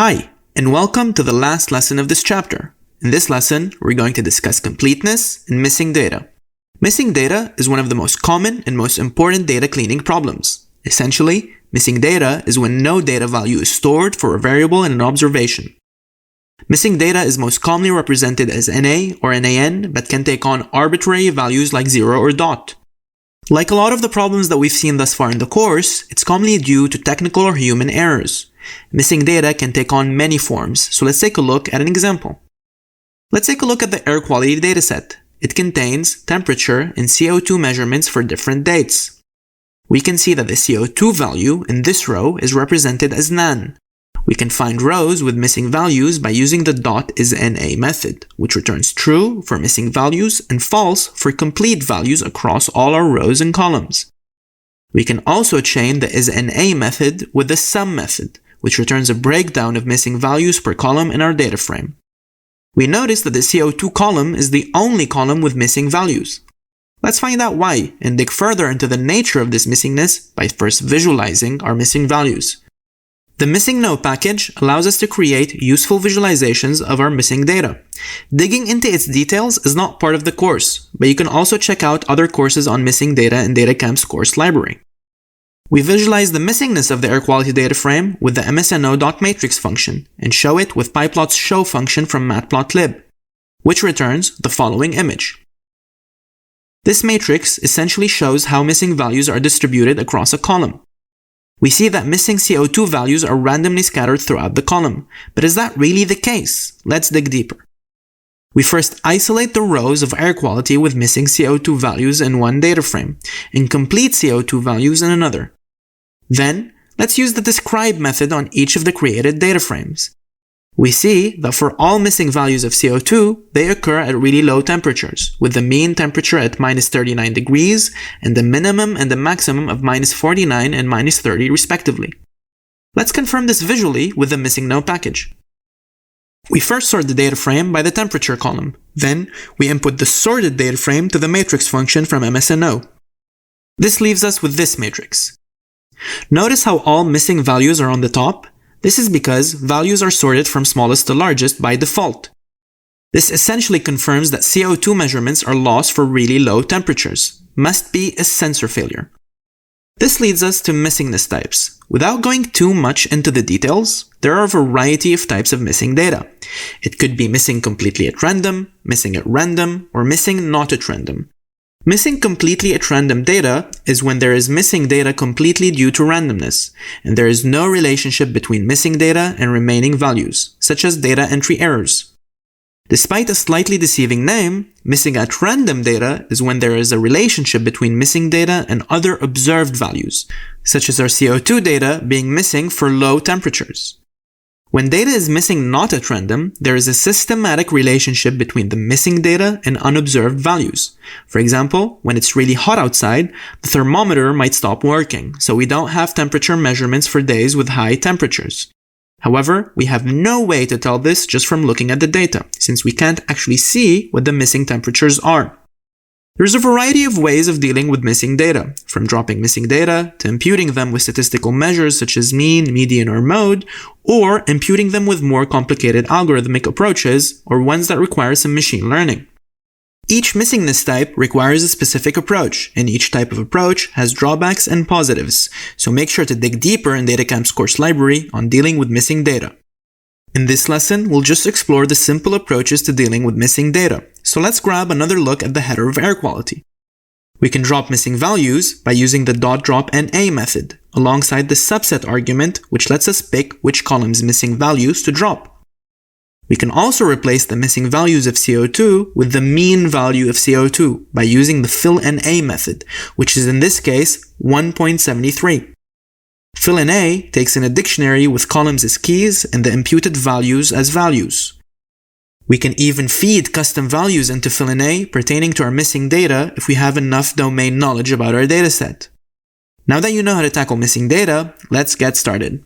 Hi, and welcome to the last lesson of this chapter. In this lesson, we're going to discuss completeness and missing data. Missing data is one of the most common and most important data cleaning problems. Essentially, missing data is when no data value is stored for a variable in an observation. Missing data is most commonly represented as NA or NaN, but can take on arbitrary values like 0 or dot. Like a lot of the problems that we've seen thus far in the course, it's commonly due to technical or human errors. Missing data can take on many forms, so let's take a look at an example. Let's take a look at the air quality dataset. It contains temperature and CO2 measurements for different dates. We can see that the CO2 value in this row is represented as NaN. We can find rows with missing values by using the .isNA method, which returns true for missing values and false for complete values across all our rows and columns. We can also chain the isNA method with the sum method, which returns a breakdown of missing values per column in our data frame. We notice that the CO2 column is the only column with missing values. Let's find out why and dig further into the nature of this missingness by first visualizing our missing values. The Missingness package allows us to create useful visualizations of our missing data. Digging into its details is not part of the course, but you can also check out other courses on missing data in Datacamp's course library. We visualize the missingness of the air quality data frame with the MSNO.matrix function and show it with pyplot's show function from matplotlib, which returns the following image. This matrix essentially shows how missing values are distributed across a column. We see that missing CO2 values are randomly scattered throughout the column, but is that really the case? Let's dig deeper. We first isolate the rows of air quality with missing CO2 values in one data frame and complete CO2 values in another. Then, let's use the describe method on each of the created data frames. We see that for all missing values of CO2, they occur at really low temperatures, with the mean temperature at -39 degrees and the minimum and the maximum of -49 and -30 respectively. Let's confirm this visually with the Missingness package. We first sort the data frame by the temperature column. Then, we input the sorted data frame to the matrix function from MSNO. This leaves us with this matrix. Notice how all missing values are on the top? This is because values are sorted from smallest to largest by default. This essentially confirms that CO2 measurements are lost for really low temperatures. Must be a sensor failure. This leads us to missingness types. Without going too much into the details, there are a variety of types of missing data. It could be missing completely at random, missing at random, or missing not at random. Missing completely at random data is when there is missing data completely due to randomness, and there is no relationship between missing data and remaining values, such as data entry errors. Despite a slightly deceiving name, missing at random data is when there is a relationship between missing data and other observed values, such as our CO2 data being missing for low temperatures. When data is missing not at random, there is a systematic relationship between the missing data and unobserved values. For example, when it's really hot outside, the thermometer might stop working, so we don't have temperature measurements for days with high temperatures. However, we have no way to tell this just from looking at the data, since we can't actually see what the missing temperatures are. There's a variety of ways of dealing with missing data, from dropping missing data to imputing them with statistical measures such as mean, median, or mode, or imputing them with more complicated algorithmic approaches or ones that require some machine learning. Each missingness type requires a specific approach, and each type of approach has drawbacks and positives, so make sure to dig deeper in Datacamp's course library on dealing with missing data. In this lesson, we'll just explore the simple approaches to dealing with missing data. So let's grab another look at the header of air quality. We can drop missing values by using the .dropNA method, alongside the subset argument, which lets us pick which column's missing values to drop. We can also replace the missing values of CO2 with the mean value of CO2 by using the fillNA method, which is in this case 1.73. fillNA takes in a dictionary with columns as keys and the imputed values as values. We can even feed custom values into fillNA pertaining to our missing data if we have enough domain knowledge about our dataset. Now that you know how to tackle missing data, let's get started.